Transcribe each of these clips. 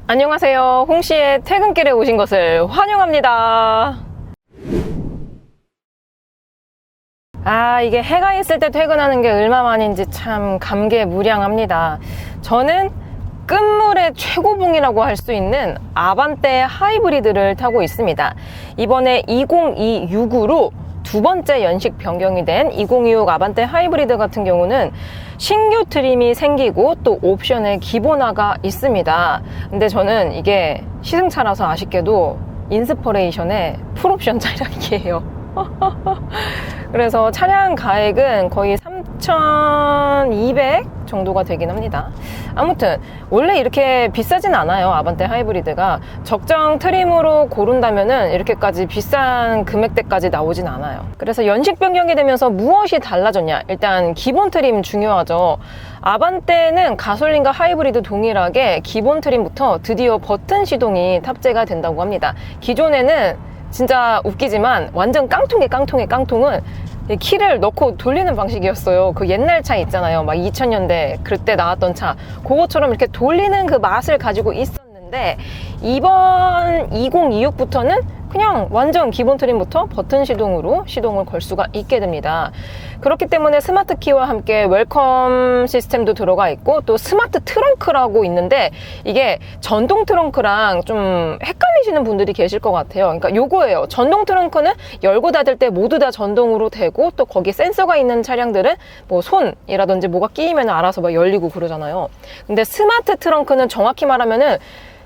안녕하세요. 홍씨의 퇴근길에 오신 것을 환영합니다. 이게 해가 있을 때 퇴근하는 게 얼마만인지 참 감개무량합니다. 저는 끝물의 최고봉이라고 할 수 있는 아반떼 하이브리드를 타고 있습니다. 이번에 2026으로 두 번째 연식 변경이 된 2026 아반떼 하이브리드 같은 경우는 신규 트림이 생기고 또 옵션에 기본화가 있습니다. 근데 저는 이게 시승차라서 아쉽게도 인스퍼레이션의 풀옵션 차량이에요. 그래서 차량 가액은 거의 3,200 정도가 되긴 합니다. 아무튼 원래 이렇게 비싸진 않아요. 아반떼 하이브리드가 적정 트림으로 고른다면은 이렇게까지 비싼 금액대까지 나오진 않아요. 그래서 연식 변경이 되면서 무엇이 달라졌냐? 일단 기본 트림 중요하죠. 아반떼는 가솔린과 하이브리드 동일하게 기본 트림부터 드디어 버튼 시동이 탑재가 된다고 합니다. 기존에는 진짜 웃기지만 완전 깡통은 키를 넣고 돌리는 방식이었어요. 그 옛날 차 있잖아요. 막 2000년대 그때 나왔던 차. 그것처럼 이렇게 돌리는 그 맛을 가지고 있었는데 이번 2026부터는 그냥 완전 기본 트림부터 버튼 시동으로 시동을 걸 수가 있게 됩니다. 그렇기 때문에 스마트 키와 함께 웰컴 시스템도 들어가 있고 또 스마트 트렁크라고 있는데 이게 전동 트렁크랑 좀 헷갈리시는 분들이 계실 것 같아요. 그러니까 요거예요. 전동 트렁크는 열고 닫을 때 모두 다 전동으로 되고 또 거기 센서가 있는 차량들은 뭐 손이라든지 뭐가 끼이면 알아서 막 열리고 그러잖아요. 근데 스마트 트렁크는 정확히 말하면은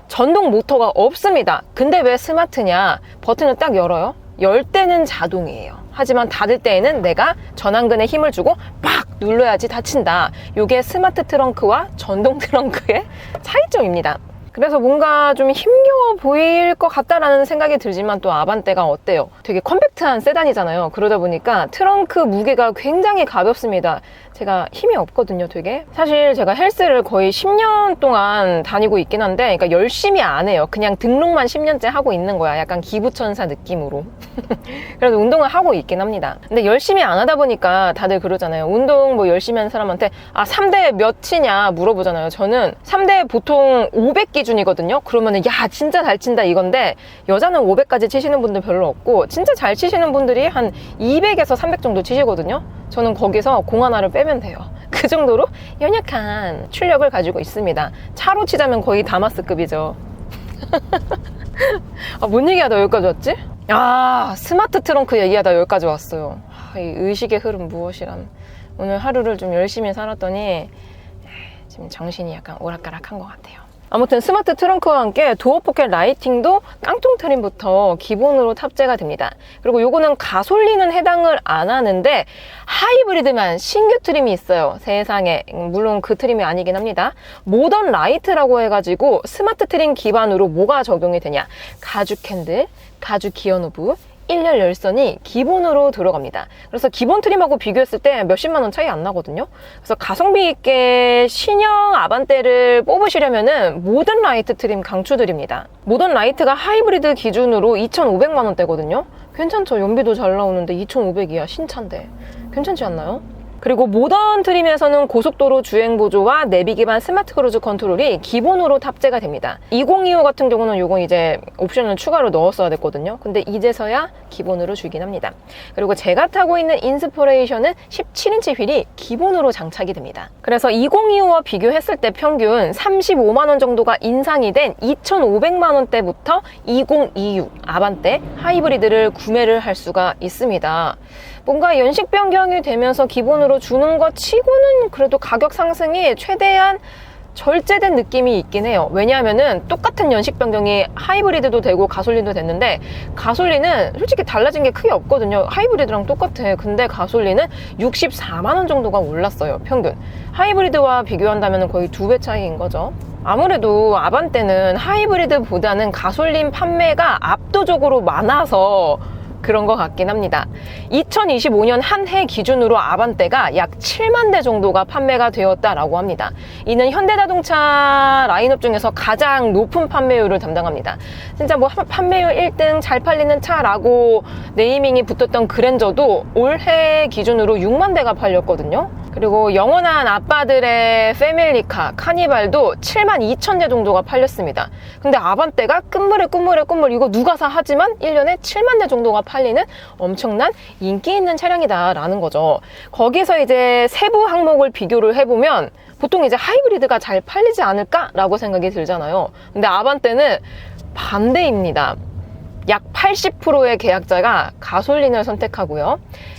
전동 모터가 없습니다. 근데 왜 스마트냐? 버튼을 딱 열어요. 열 때는 자동이에요. 하지만 닫을 때에는 내가 전완근에 힘을 주고 빡 눌러야지 닫힌다. 이게 스마트 트렁크와 전동 트렁크의 차이점입니다. 그래서 뭔가 좀 힘겨워 보일 것 같다라는 생각이 들지만 또 아반떼가 어때요? 되게 컴팩트한 세단이잖아요. 그러다 보니까 트렁크 무게가 굉장히 가볍습니다. 제가 힘이 없거든요, 되게. 사실 제가 헬스를 거의 10년 동안 다니고 있긴 한데, 그러니까 열심히 안 해요. 그냥 등록만 10년째 하고 있는 거야. 약간 기부천사 느낌으로. 그래도 운동을 하고 있긴 합니다. 근데 열심히 안 하다 보니까 다들 그러잖아요. 운동 뭐 열심히 하는 사람한테 3대 몇 치냐 물어보잖아요. 저는 3대 보통 500 기준이거든요. 그러면은 야 진짜 잘 친다 이건데 여자는 500까지 치시는 분들 별로 없고 진짜 잘 치시는 분들이 한 200에서 300 정도 치시거든요. 저는 거기서 공 하나를 빼면 돼요. 그 정도로 연약한 출력을 가지고 있습니다. 차로 치자면 거의 다마스급이죠. 뭔 얘기하다 여기까지 왔지? 스마트 트렁크 얘기하다 여기까지 왔어요. 이 의식의 흐름 무엇이란. 오늘 하루를 좀 열심히 살았더니 지금 정신이 약간 오락가락한 것 같아요. 아무튼 스마트 트렁크와 함께 도어 포켓 라이팅도 깡통 트림부터 기본으로 탑재가 됩니다. 그리고 요거는 가솔린은 해당을 안 하는데 하이브리드만 신규 트림이 있어요. 세상에. 물론 그 트림이 아니긴 합니다. 모던 라이트라고 해가지고 스마트 트림 기반으로 뭐가 적용이 되냐. 가죽 핸들, 가죽 기어 노브, 1열 열선이 기본으로 들어갑니다. 그래서 기본 트림하고 비교했을 때 몇십만 원 차이 안 나거든요. 그래서 가성비 있게 신형 아반떼를 뽑으시려면은 모던 라이트 트림 강추드립니다. 모던 라이트가 하이브리드 기준으로 2,500만 원대거든요. 괜찮죠? 연비도 잘 나오는데 2,500이야. 신차인데. 괜찮지 않나요? 그리고 모던 트림에서는 고속도로 주행 보조와 내비 기반 스마트 크루즈 컨트롤이 기본으로 탑재가 됩니다. 2025 같은 경우는 요건 이제 옵션을 추가로 넣었어야 됐거든요. 근데 이제서야 기본으로 주긴 합니다. 그리고 제가 타고 있는 인스퍼레이션은 17인치 휠이 기본으로 장착이 됩니다. 그래서 2025와 비교했을 때 평균 35만 원 정도가 인상이 된 2,500만 원대부터 2026 아반떼 하이브리드를 구매를 할 수가 있습니다. 뭔가 연식 변경이 되면서 기본으로 주는 것 치고는 그래도 가격 상승이 최대한 절제된 느낌이 있긴 해요. 왜냐하면은 똑같은 연식 변경이 하이브리드도 되고 가솔린도 됐는데 가솔린은 솔직히 달라진 게 크게 없거든요. 하이브리드랑 똑같아. 근데 가솔린은 64만 원 정도가 올랐어요. 평균. 하이브리드와 비교한다면 거의 2배 차이인 거죠. 아무래도 아반떼는 하이브리드보다는 가솔린 판매가 압도적으로 많아서 그런 것 같긴 합니다. 2025년 한 해 기준으로 아반떼가 약 7만 대 정도가 판매가 되었다라고 합니다. 이는 현대자동차 라인업 중에서 가장 높은 판매율을 담당합니다. 진짜 뭐 판매율 1등 잘 팔리는 차라고 네이밍이 붙었던 그랜저도 올해 기준으로 6만 대가 팔렸거든요. 그리고 영원한 아빠들의 패밀리카 카니발도 72,000대 정도가 팔렸습니다. 근데 아반떼가 끝물에 이거 누가 사 하지만 1년에 7만 대 정도가 팔리는 엄청난 인기 있는 차량이다라는 거죠. 거기서 이제 세부 항목을 비교를 해보면 보통 이제 하이브리드가 잘 팔리지 않을까라고 생각이 들잖아요. 근데 아반떼는 반대입니다. 약 80%의 계약자가 가솔린을 선택하고요.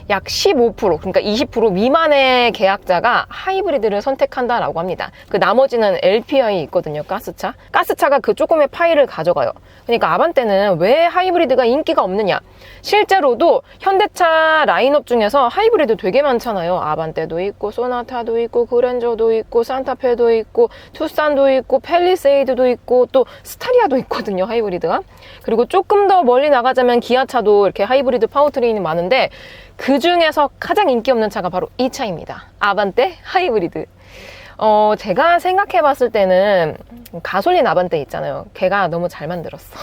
약 15%, 그러니까 20% 미만의 계약자가 하이브리드를 선택한다라고 합니다. 그 나머지는 LPI 있거든요, 가스차. 가스차가 그 조금의 파이를 가져가요. 그러니까 아반떼는 왜 하이브리드가 인기가 없느냐? 실제로도 현대차 라인업 중에서 하이브리드 되게 많잖아요. 아반떼도 있고, 소나타도 있고, 그랜저도 있고, 산타페도 있고, 투싼도 있고, 팰리세이드도 있고, 또 스타리아도 있거든요, 하이브리드가. 그리고 조금 더 멀리 나가자면 기아차도 이렇게 하이브리드 파워트레인이 많은데 그 중에서 가장 인기 없는 차가 바로 이 차입니다. 아반떼 하이브리드. 제가 생각해 봤을 때는 가솔린 아반떼 있잖아요. 걔가 너무 잘 만들었어.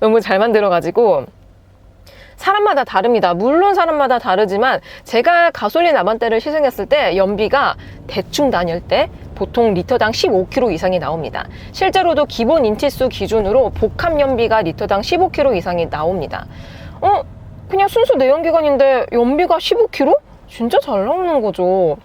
너무 잘 만들어가지고 사람마다 다릅니다. 물론 사람마다 다르지만 제가 가솔린 아반떼를 시승했을 때 연비가 대충 다닐 때 보통 리터당 15km 이상이 나옵니다. 실제로도 기본 인치수 기준으로 복합 연비가 리터당 15km 이상이 나옵니다. 그냥 순수 내연기관인데 연비가 15km? 진짜 잘 나오는 거죠.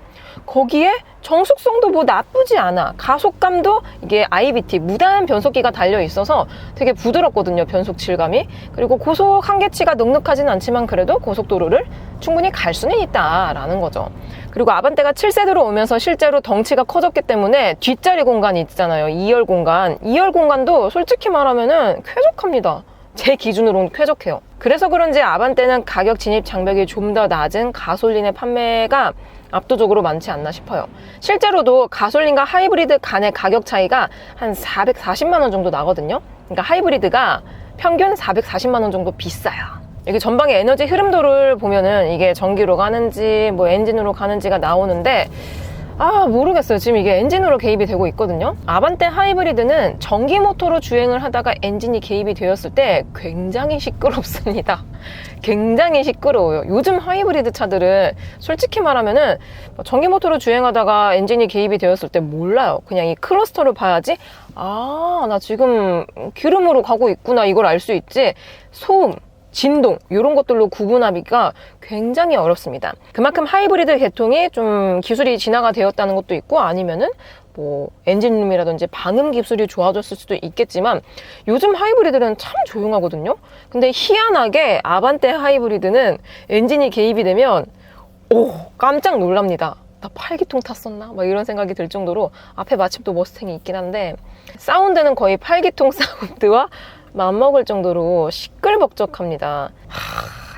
거기에 정숙성도 뭐 나쁘지 않아. 가속감도 이게 IBT 무단 변속기가 달려 있어서 되게 부드럽거든요, 변속 질감이. 그리고 고속 한계치가 넉넉하진 않지만 그래도 고속도로를 충분히 갈 수는 있다라는 거죠. 그리고 아반떼가 7세대로 오면서 실제로 덩치가 커졌기 때문에 뒷자리 공간이 있잖아요, 2열 공간. 2열 공간도 솔직히 말하면은 쾌적합니다. 제 기준으로는 쾌적해요. 그래서 그런지 아반떼는 가격 진입 장벽이 좀 더 낮은 가솔린의 판매가 압도적으로 많지 않나 싶어요. 실제로도 가솔린과 하이브리드 간의 가격 차이가 한 440만 원 정도 나거든요. 그러니까 하이브리드가 평균 440만 원 정도 비싸요. 여기 전방의 에너지 흐름도를 보면은 이게 전기로 가는지 뭐 엔진으로 가는지가 나오는데 모르겠어요. 지금 이게 엔진으로 개입이 되고 있거든요. 아반떼 하이브리드는 전기 모터로 주행을 하다가 엔진이 개입이 되었을 때 굉장히 시끄럽습니다. 굉장히 시끄러워요. 요즘 하이브리드 차들은 솔직히 말하면은 전기 모터로 주행하다가 엔진이 개입이 되었을 때 몰라요. 그냥 이 클러스터를 봐야지 나 지금 기름으로 가고 있구나 이걸 알 수 있지. 소음, 진동 이런 것들로 구분하기가 굉장히 어렵습니다. 그만큼 하이브리드 계통이 좀 기술이 진화가 되었다는 것도 있고 아니면은 뭐 엔진룸이라든지 방음 기술이 좋아졌을 수도 있겠지만 요즘 하이브리드는 참 조용하거든요. 근데 희한하게 아반떼 하이브리드는 엔진이 개입이 되면 깜짝 놀랍니다. 나 8기통 탔었나? 막 이런 생각이 들 정도로 앞에 마침 또 머스탱이 있긴 한데 사운드는 거의 8기통 사운드와 맞먹을 정도로 시끌벅적합니다.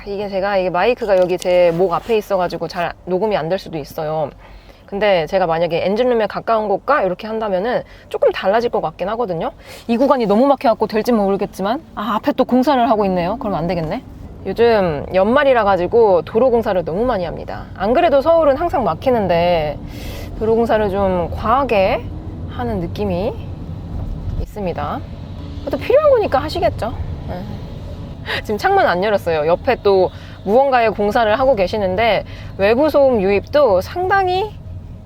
이게 마이크가 여기 제 목 앞에 있어가지고 잘 녹음이 안 될 수도 있어요. 근데 제가 만약에 엔진룸에 가까운 곳과 이렇게 한다면은 조금 달라질 것 같긴 하거든요. 이 구간이 너무 막혀갖고 될지 모르겠지만 앞에 또 공사를 하고 있네요. 그럼 안 되겠네. 요즘 연말이라 가지고 도로 공사를 너무 많이 합니다. 안 그래도 서울은 항상 막히는데 도로 공사를 좀 과하게 하는 느낌이 있습니다. 또 필요한 거니까 하시겠죠. 지금 창문 안 열었어요. 옆에 또 무언가의 공사를 하고 계시는데 외부 소음 유입도 상당히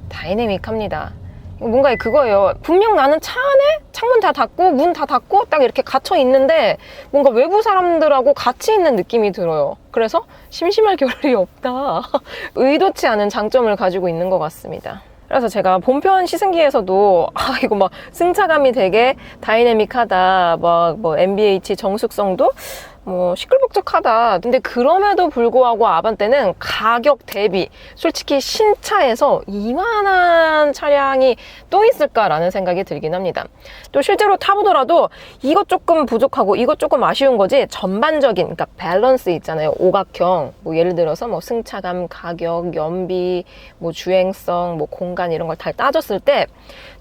다이내믹합니다. 뭔가 그거예요. 분명 나는 차 안에 창문 다 닫고 문 다 닫고 딱 이렇게 갇혀 있는데 뭔가 외부 사람들하고 같이 있는 느낌이 들어요. 그래서 심심할 겨를이 없다. 의도치 않은 장점을 가지고 있는 것 같습니다. 그래서 제가 본편 시승기에서도 이거 막 승차감이 되게 다이내믹하다, 막 뭐 MBH 정숙성도 뭐 시끌벅적하다. 근데 그럼에도 불구하고 아반떼는 가격 대비 솔직히 신차에서 이만한 차량이 또 있을까라는 생각이 들긴 합니다. 또 실제로 타보더라도 이것 조금 부족하고 이것 조금 아쉬운 거지 전반적인 그러니까 밸런스 있잖아요. 오각형 뭐 예를 들어서 뭐 승차감, 가격, 연비, 뭐 주행성, 뭐 공간 이런 걸 다 따졌을 때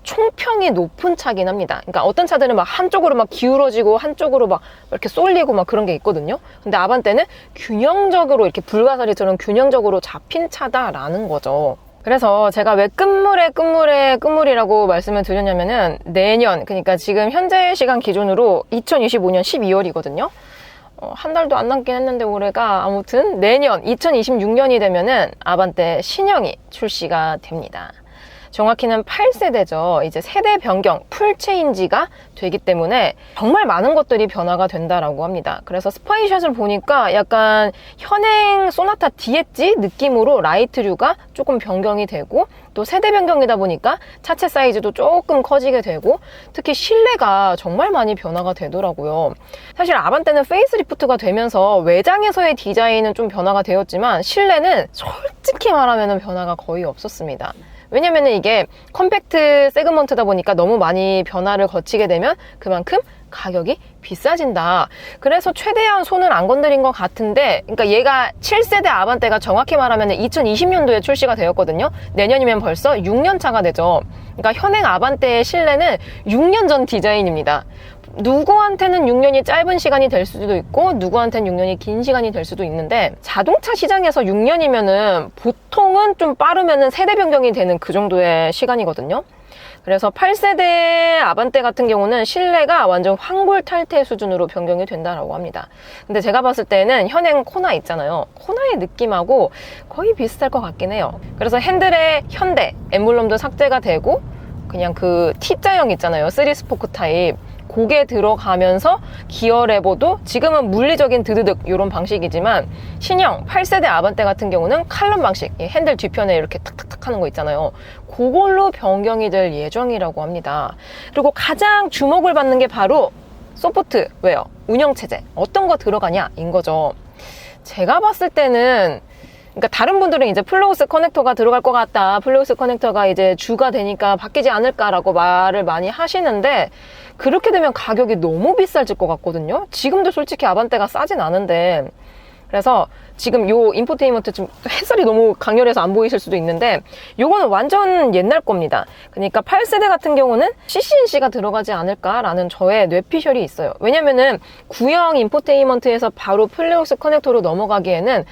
총평이 높은 차긴 합니다. 그러니까 어떤 차들은 막 한쪽으로 막 기울어지고 한쪽으로 막 이렇게 쏠리고 막 그런 게 있거든요. 근데 아반떼는 균형적으로 이렇게 불가사리처럼 균형적으로 잡힌 차다라는 거죠. 그래서 제가 왜 끝물이라고 말씀을 드렸냐면은 내년, 그러니까 지금 현재 시간 기준으로 2025년 12월이거든요. 한 달도 안 남긴 했는데 올해가 아무튼 내년 2026년이 되면은 아반떼 신형이 출시가 됩니다. 정확히는 8세대죠. 이제 세대 변경, 풀 체인지가 되기 때문에 정말 많은 것들이 변화가 된다라고 합니다. 그래서 스파이샷을 보니까 약간 현행 소나타 디엣지 느낌으로 라이트류가 조금 변경이 되고, 또 세대 변경이다 보니까 차체 사이즈도 조금 커지게 되고, 특히 실내가 정말 많이 변화가 되더라고요. 사실 아반떼는 페이스리프트가 되면서 외장에서의 디자인은 좀 변화가 되었지만 실내는 솔직히 말하면 변화가 거의 없었습니다. 왜냐면은 이게 컴팩트 세그먼트다 보니까 너무 많이 변화를 거치게 되면 그만큼 가격이 비싸진다. 그래서 최대한 손을 안 건드린 것 같은데, 그러니까 얘가 7세대 아반떼가 정확히 말하면 2020년도에 출시가 되었거든요. 내년이면 벌써 6년 차가 되죠. 그러니까 현행 아반떼의 실내는 6년 전 디자인입니다. 누구한테는 6년이 짧은 시간이 될 수도 있고 누구한테는 6년이 긴 시간이 될 수도 있는데, 자동차 시장에서 6년이면은 보통은 좀 빠르면은 세대 변경이 되는 그 정도의 시간이거든요. 그래서 8세대 아반떼 같은 경우는 실내가 완전 황골 탈퇴 수준으로 변경이 된다라고 합니다. 근데 제가 봤을 때는 현행 코나 있잖아요. 코나의 느낌하고 거의 비슷할 것 같긴 해요. 그래서 핸들에 현대 엠블럼도 삭제가 되고, 그냥 그 T자형 있잖아요. 3스포크 타입. 고개 들어가면서 기어 레버도 지금은 물리적인 드드득 이런 방식이지만, 신형 8세대 아반떼 같은 경우는 칼럼 방식, 핸들 뒤편에 이렇게 탁탁탁 하는 거 있잖아요. 그걸로 변경이 될 예정이라고 합니다. 그리고 가장 주목을 받는 게 바로 소프트웨어, 운영체제. 어떤 거 들어가냐인 거죠. 제가 봤을 때는, 그러니까 다른 분들은 이제 플로우스 커넥터가 들어갈 것 같다, 플로우스 커넥터가 이제 주가 되니까 바뀌지 않을까라고 말을 많이 하시는데, 그렇게 되면 가격이 너무 비쌀질 것 같거든요. 지금도 솔직히 아반떼가 싸진 않은데. 그래서 지금 요 인포테인먼트 좀 햇살이 너무 강렬해서 안 보이실 수도 있는데, 요거는 완전 옛날 겁니다. 그러니까 8세대 같은 경우는 CCNC가 들어가지 않을까라는 저의 뇌피셜이 있어요. 왜냐면은 구형 인포테인먼트에서 바로 플레오스 커넥터로 넘어가기에는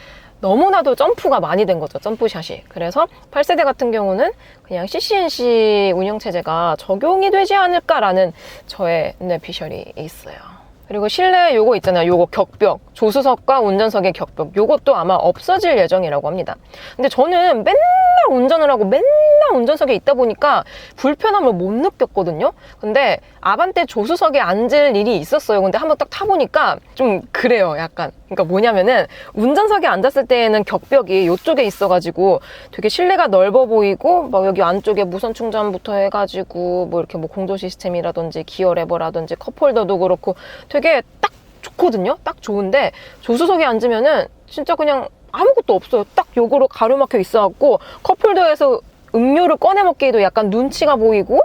너무나도 점프가 많이 된 거죠, 점프샷이. 그래서 8세대 같은 경우는 그냥 CCNC 운영체제가 적용이 되지 않을까라는 저의 뇌피셜이 있어요. 그리고 실내 요거 있잖아요. 요거 격벽, 조수석과 운전석의 격벽, 요것도 아마 없어질 예정이라고 합니다. 근데 저는 맨날 운전을 하고 맨날 운전석에 있다 보니까 불편함을 못 느꼈거든요. 근데 아반떼 조수석에 앉을 일이 있었어요. 근데 한번 딱 타보니까 좀 그래요, 약간. 그러니까 뭐냐면은 운전석에 앉았을 때에는 격벽이 요쪽에 있어가지고 되게 실내가 넓어 보이고, 막 여기 안쪽에 무선 충전부터 해가지고 뭐 이렇게 뭐 공조 시스템이라든지 기어 레버라든지 컵홀더도 그렇고 되게 딱 좋거든요. 딱 좋은데 조수석에 앉으면은 진짜 그냥 아무것도 없어요. 딱 요거로 가로막혀 있어갖고 컵홀더에서 음료를 꺼내 먹기에도 약간 눈치가 보이고,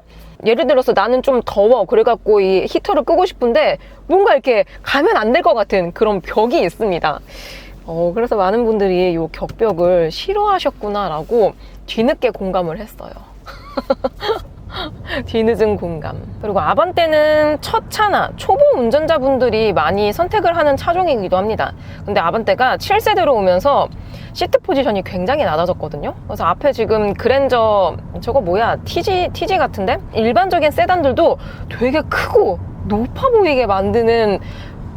예를 들어서 나는 좀 더워, 그래갖고 이 히터를 끄고 싶은데 뭔가 이렇게 가면 안 될 것 같은 그런 벽이 있습니다. 그래서 많은 분들이 이 격벽을 싫어하셨구나라고 뒤늦게 공감을 했어요. 뒤늦은 공감. 그리고 아반떼는 첫 차나 초보 운전자분들이 많이 선택을 하는 차종이기도 합니다. 근데 아반떼가 7세대로 오면서 시트 포지션이 굉장히 낮아졌거든요. 그래서 앞에 지금 그랜저, 저거 뭐야, TG 같은데? 일반적인 세단들도 되게 크고 높아 보이게 만드는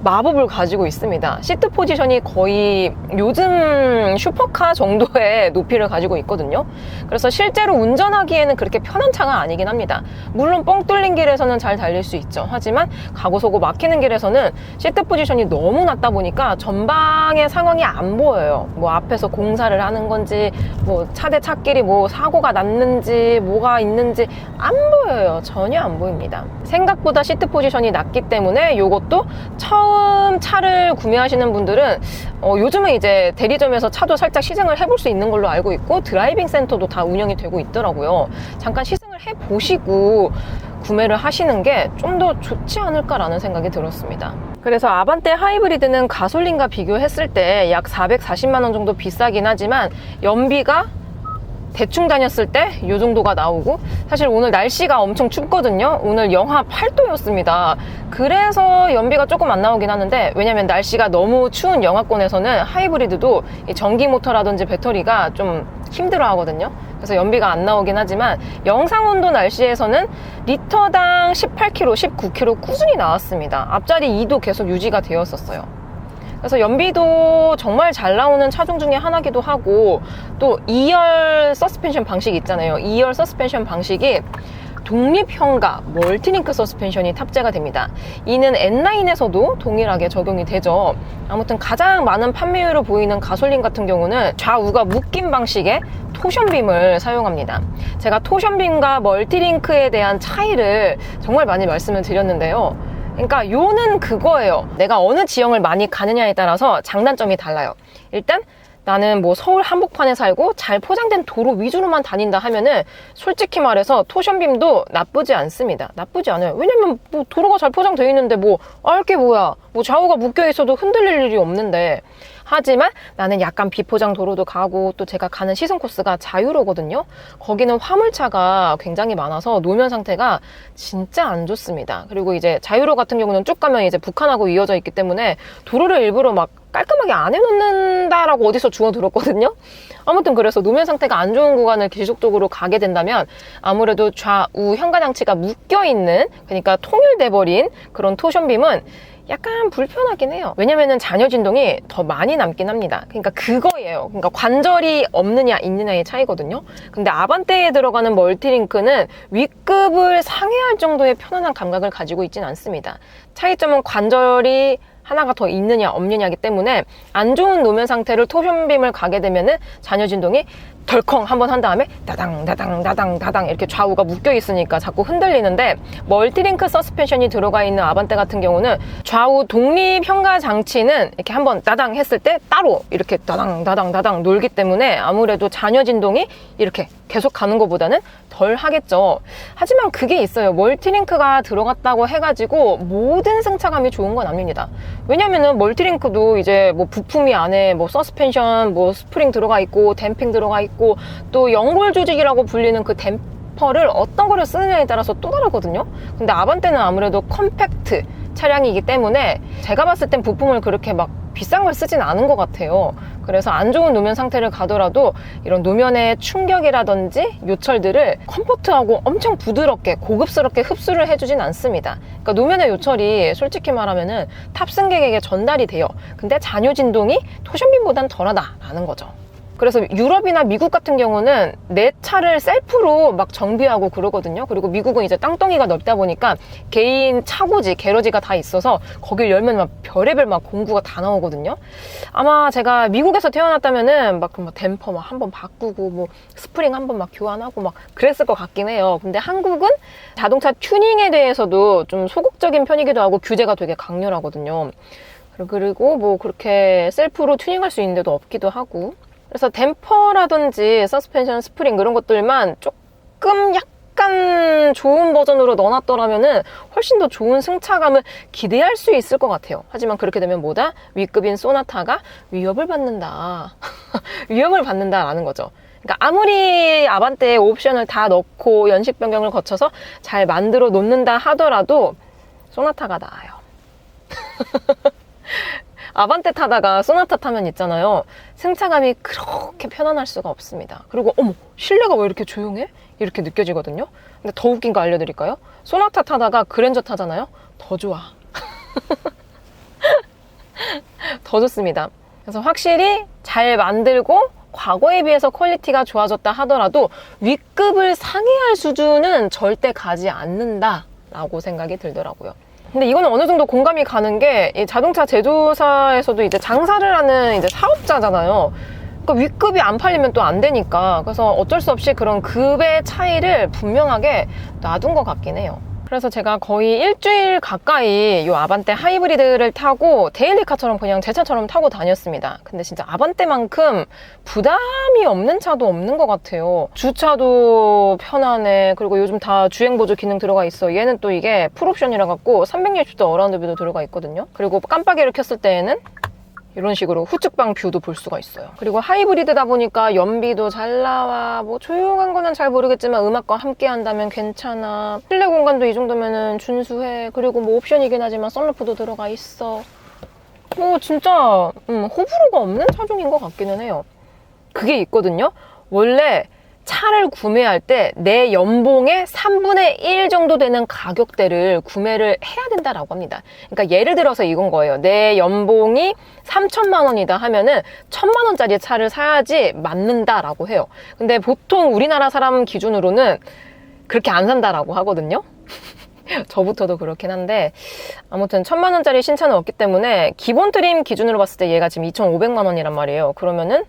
마법을 가지고 있습니다. 시트 포지션이 거의 요즘 슈퍼카 정도의 높이를 가지고 있거든요. 그래서 실제로 운전하기에는 그렇게 편한 차가 아니긴 합니다. 물론 뻥 뚫린 길에서는 잘 달릴 수 있죠. 하지만 가고서고 막히는 길에서는 시트 포지션이 너무 낮다 보니까 전방의 상황이 안 보여요. 뭐 앞에서 공사를 하는 건지, 뭐 차 대 차끼리 뭐 사고가 났는지 뭐가 있는지 안 보여요. 전혀 안 보입니다. 생각보다 시트 포지션이 낮기 때문에 이것도 처음 차를 구매하시는 분들은 요즘은 이제 대리점에서 차도 살짝 시승을 해볼 수 있는 걸로 알고 있고, 드라이빙 센터도 다 운영이 되고 있더라고요. 잠깐 시승을 해보시고 구매를 하시는 게 좀 더 좋지 않을까라는 생각이 들었습니다. 그래서 아반떼 하이브리드는 가솔린과 비교했을 때 약 440만 원 정도 비싸긴 하지만 연비가 대충 다녔을 때 이 정도가 나오고, 사실 오늘 날씨가 엄청 춥거든요. 오늘 영하 8도였습니다. 그래서 연비가 조금 안 나오긴 하는데, 왜냐면 날씨가 너무 추운 영하권에서는 하이브리드도 이 전기 모터라든지 배터리가 좀 힘들어 하거든요. 그래서 연비가 안 나오긴 하지만 영상온도 날씨에서는 리터당 18km, 19km 꾸준히 나왔습니다. 앞자리 2도 계속 유지가 되었었어요. 그래서 연비도 정말 잘 나오는 차종 중에 하나기도 하고, 또 2열 서스펜션 방식 있잖아요. 2열 서스펜션 방식이 독립형과 멀티링크 서스펜션이 탑재가 됩니다. 이는 N9에서도 동일하게 적용이 되죠. 아무튼 가장 많은 판매율을 보이는 가솔린 같은 경우는 좌우가 묶인 방식의 토션빔을 사용합니다. 제가 토션빔과 멀티링크에 대한 차이를 정말 많이 말씀을 드렸는데요. 그러니까 요는 그거예요. 내가 어느 지형을 많이 가느냐에 따라서 장단점이 달라요. 일단 나는 뭐 서울 한복판에 살고 잘 포장된 도로 위주로만 다닌다 하면은 솔직히 말해서 토션빔도 나쁘지 않습니다. 나쁘지 않아요. 왜냐면 뭐 도로가 잘 포장되어 있는데 뭐 알게 뭐야. 뭐 좌우가 묶여 있어도 흔들릴 일이 없는데. 하지만 나는 약간 비포장 도로도 가고 또 제가 가는 시선 코스가 자유로거든요. 거기는 화물차가 굉장히 많아서 노면 상태가 진짜 안 좋습니다. 그리고 이제 자유로 같은 경우는 쭉 가면 이제 북한하고 이어져 있기 때문에 도로를 일부러 막 깔끔하게 안 해놓는다라고 어디서 주워 들었거든요. 아무튼 그래서 노면 상태가 안 좋은 구간을 계속적으로 가게 된다면 아무래도 좌우 현관장치가 묶여있는, 그러니까 통일돼 버린 그런 토션빔은 약간 불편하긴 해요. 왜냐면은 잔여 진동이 더 많이 남긴 합니다. 그러니까 그거예요. 그러니까 관절이 없느냐 있느냐의 차이거든요. 근데 아반떼에 들어가는 멀티링크는 윗급을 상회할 정도의 편안한 감각을 가지고 있진 않습니다. 차이점은 관절이 하나가 더 있느냐 없느냐이기 때문에 안 좋은 노면 상태를 토션빔을 가게 되면은 잔여 진동이 덜컹 한번 한 다음에 다당 다당 다당 다당 이렇게 좌우가 묶여 있으니까 자꾸 흔들리는데, 멀티링크 서스펜션이 들어가 있는 아반떼 같은 경우는 좌우 독립 현가 장치는 이렇게 한번 다당 했을 때 따로 이렇게 다당 다당 다당 놀기 때문에 아무래도 잔여 진동이 이렇게 계속 가는 것보다는 덜 하겠죠. 하지만 그게 있어요. 멀티링크가 들어갔다고 해가지고 모든 승차감이 좋은 건 아닙니다. 왜냐면은 멀티링크도 이제 뭐 부품이 안에 뭐 서스펜션, 뭐 스프링 들어가 있고 댐핑 들어가 있고 또 연골 조직이라고 불리는 그 댐퍼를 어떤 거를 쓰느냐에 따라서 또 다르거든요. 근데 아반떼는 아무래도 컴팩트 차량이기 때문에 제가 봤을 땐 부품을 그렇게 막 비싼 걸 쓰진 않은 것 같아요. 그래서 안 좋은 노면 상태를 가더라도 이런 노면의 충격이라든지 요철들을 컴포트하고 엄청 부드럽게 고급스럽게 흡수를 해주진 않습니다. 그러니까 노면의 요철이 솔직히 말하면은 탑승객에게 전달이 돼요. 근데 잔여 진동이 토션빔보단 덜하다라는 거죠. 그래서 유럽이나 미국 같은 경우는 내 차를 셀프로 막 정비하고 그러거든요. 그리고 미국은 이제 땅덩이가 넓다 보니까 개인 차고지, 게러지가 다 있어서 거길 열면 막 별의별 막 공구가 다 나오거든요. 아마 제가 미국에서 태어났다면은 막 댐퍼 막 한번 바꾸고 뭐 스프링 한번 막 교환하고 막 그랬을 것 같긴 해요. 근데 한국은 자동차 튜닝에 대해서도 좀 소극적인 편이기도 하고 규제가 되게 강렬하거든요. 그리고 뭐 그렇게 셀프로 튜닝할 수 있는 데도 없기도 하고. 그래서 댐퍼라든지 서스펜션, 스프링 그런 것들만 조금 약간 좋은 버전으로 넣어놨더라면은 훨씬 더 좋은 승차감을 기대할 수 있을 것 같아요. 하지만 그렇게 되면 뭐다? 윗급인 소나타가 위협을 받는다. 위협을 받는다라는 거죠. 그러니까 아무리 아반떼에 옵션을 다 넣고 연식 변경을 거쳐서 잘 만들어 놓는다 하더라도 소나타가 나아요. 아반떼 타다가 소나타 타면 있잖아요. 승차감이 그렇게 편안할 수가 없습니다. 그리고 어머, 실내가 왜 이렇게 조용해? 이렇게 느껴지거든요. 근데 더 웃긴 거 알려드릴까요? 소나타 타다가 그랜저 타잖아요. 더 좋아. 더 좋습니다. 그래서 확실히 잘 만들고 과거에 비해서 퀄리티가 좋아졌다 하더라도 윗급을 상회할 수준은 절대 가지 않는다라고 생각이 들더라고요. 근데 이거는 어느 정도 공감이 가는 게, 이 자동차 제조사에서도 이제 장사를 하는 이제 사업자잖아요. 그러니까 윗급이 안 팔리면 또 안 되니까. 그래서 어쩔 수 없이 그런 급의 차이를 분명하게 놔둔 것 같긴 해요. 그래서 제가 거의 일주일 가까이 이 아반떼 하이브리드를 타고 데일리카처럼 그냥 제 차처럼 타고 다녔습니다. 근데 진짜 아반떼만큼 부담이 없는 차도 없는 것 같아요. 주차도 편하네. 그리고 요즘 다 주행보조 기능 들어가 있어. 얘는 또 이게 풀옵션이라 갖고 360도 어라운드 뷰도 들어가 있거든요. 그리고 깜빡이를 켰을 때에는 이런 식으로 후측방 뷰도 볼 수가 있어요. 그리고 하이브리드다 보니까 연비도 잘 나와. 뭐 조용한 거는 잘 모르겠지만 음악과 함께 한다면 괜찮아. 실내 공간도 이 정도면은 준수해. 그리고 뭐 옵션이긴 하지만 썬루프도 들어가 있어. 뭐 진짜 호불호가 없는 차종인 것 같기는 해요. 그게 있거든요. 원래 차를 구매할 때 내 연봉의 3분의 1 정도 되는 가격대를 구매를 해야 된다라고 합니다. 그러니까 예를 들어서 이건 거예요. 내 연봉이 3천만 원이다 하면은 1,000만 원짜리 차를 사야지 맞는다라고 해요. 근데 보통 우리나라 사람 기준으로는 그렇게 안 산다라고 하거든요. 저부터도 그렇긴 한데 아무튼 1,000만 원짜리 신차는 없기 때문에 기본 트림 기준으로 봤을 때 얘가 지금 2,500만 원이란 말이에요. 그러면은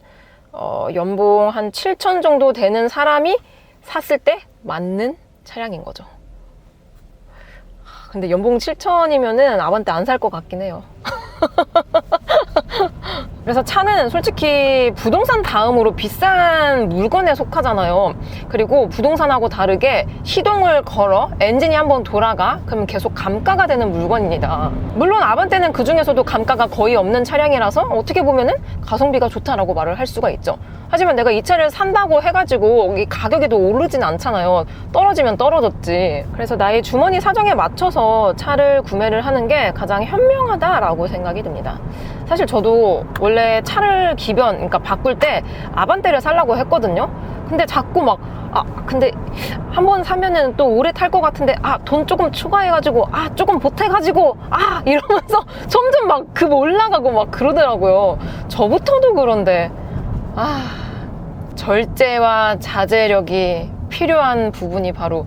연봉 한 7천 정도 되는 사람이 샀을 때 맞는 차량인 거죠. 근데 연봉 7천이면은 아반떼 안 살 것 같긴 해요. 그래서 차는 솔직히 부동산 다음으로 비싼 물건에 속하잖아요. 그리고 부동산하고 다르게 시동을 걸어 엔진이 한번 돌아가 그럼 계속 감가가 되는 물건입니다. 물론 아반떼는 그 중에서도 감가가 거의 없는 차량이라서 어떻게 보면은 가성비가 좋다라고 말을 할 수가 있죠. 하지만 내가 이 차를 산다고 해가지고 이 가격에도 오르진 않잖아요. 떨어지면 떨어졌지. 그래서 나의 주머니 사정에 맞춰서 차를 구매를 하는 게 가장 현명하다라고 생각이 듭니다. 사실 저도 원래 차를 그러니까 바꿀 때 아반떼를 살려고 했거든요. 근데 자꾸 근데 한번 사면은 또 오래 탈 것 같은데 돈 조금 추가해가지고 조금 보태가지고 이러면서 점점 막 급 올라가고 막 그러더라고요. 저부터도 그런데 절제와 자제력이 필요한 부분이 바로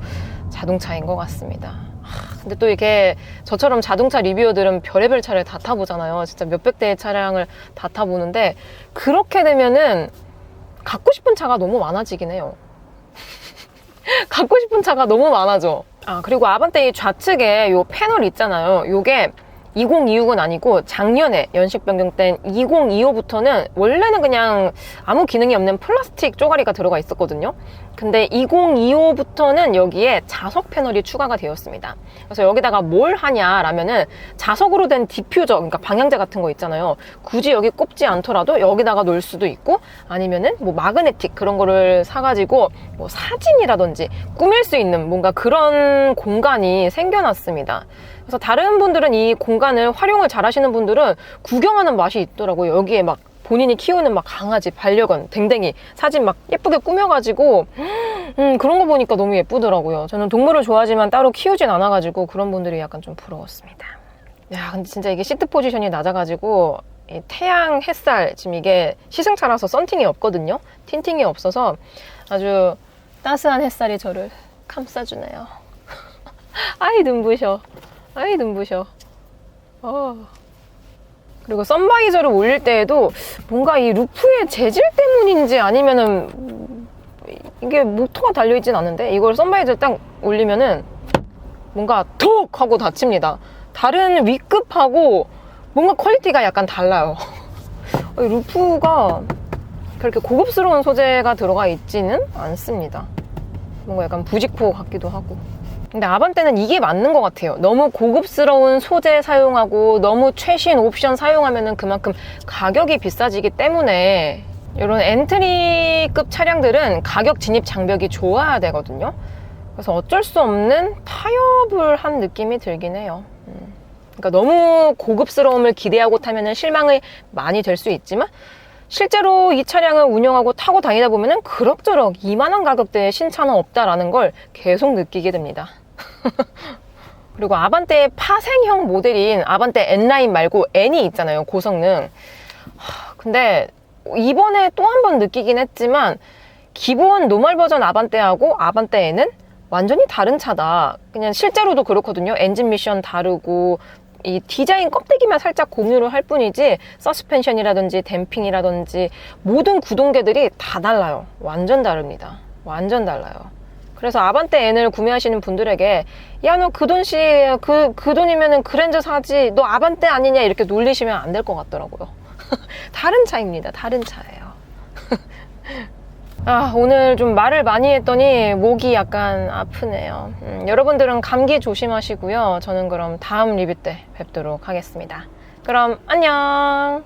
자동차인 것 같습니다. 근데 또 이렇게 저처럼 자동차 리뷰어들은 별의별 차를 다 타보잖아요. 진짜 몇백 대의 차량을 다 타보는데 그렇게 되면은 갖고 싶은 차가 너무 많아지긴 해요. 갖고 싶은 차가 너무 많아져. 그리고 아반떼 이 좌측에 요 패널 있잖아요. 요게 2026은 아니고 작년에 연식 변경된 2025부터는 원래는 그냥 아무 기능이 없는 플라스틱 쪼가리가 들어가 있었거든요. 근데 2025부터는 여기에 자석 패널이 추가가 되었습니다. 그래서 여기다가 뭘 하냐라면은 자석으로 된 디퓨저, 그러니까 방향제 같은 거 있잖아요. 굳이 여기 꼽지 않더라도 여기다가 놓을 수도 있고 아니면은 뭐 마그네틱 그런 거를 사가지고 뭐 사진이라든지 꾸밀 수 있는 뭔가 그런 공간이 생겨났습니다. 그래서 다른 분들은 이 공간을 활용을 잘 하시는 분들은 구경하는 맛이 있더라고요. 여기에 막 본인이 키우는 막 강아지, 반려견, 댕댕이 사진 막 예쁘게 꾸며가지고 그런 거 보니까 너무 예쁘더라고요. 저는 동물을 좋아하지만 따로 키우진 않아가지고 그런 분들이 약간 좀 부러웠습니다. 야, 근데 진짜 이게 시트 포지션이 낮아가지고 이 태양, 햇살, 지금 이게 시승차라서 썬팅이 없거든요. 틴팅이 없어서 아주 따스한 햇살이 저를 감싸주네요. 아이 눈부셔. 아이 눈부셔. 그리고 선바이저를 올릴 때에도 뭔가 이 루프의 재질 때문인지 아니면은 이게 모터가 달려있진 않은데 이걸 선바이저 딱 올리면은 뭔가 톡 하고 닫힙니다. 다른 위급하고 뭔가 퀄리티가 약간 달라요. 루프가 그렇게 고급스러운 소재가 들어가 있지는 않습니다. 뭔가 약간 부직포 같기도 하고. 근데 아반떼는 이게 맞는 것 같아요. 너무 고급스러운 소재 사용하고 너무 최신 옵션 사용하면은 그만큼 가격이 비싸지기 때문에 이런 엔트리급 차량들은 가격 진입 장벽이 좋아야 되거든요. 그래서 어쩔 수 없는 타협을 한 느낌이 들긴 해요. 그러니까 너무 고급스러움을 기대하고 타면은 실망이 많이 될 수 있지만 실제로 이 차량을 운영하고 타고 다니다 보면은 그럭저럭 이만한 가격대의 신차는 없다라는 걸 계속 느끼게 됩니다. 그리고 아반떼의 파생형 모델인 아반떼 N라인 말고 N이 있잖아요. 고성능. 근데 이번에 또 한 번 느끼긴 했지만 기본 노멀 버전 아반떼하고 아반떼 N은 완전히 다른 차다. 그냥 실제로도 그렇거든요. 엔진 미션 다르고 이 디자인 껍데기만 살짝 공유를 할 뿐이지 서스펜션이라든지 댐핑이라든지 모든 구동계들이 다 달라요. 완전 다릅니다. 완전 달라요. 그래서 아반떼 N을 구매하시는 분들에게 야, 너 그 그 돈이면은 그랜저 사지, 너 아반떼 아니냐 이렇게 놀리시면 안 될 것 같더라고요. 다른 차입니다. 다른 차예요. 오늘 좀 말을 많이 했더니 목이 약간 아프네요. 여러분들은 감기 조심하시고요. 저는 그럼 다음 리뷰 때 뵙도록 하겠습니다. 그럼 안녕.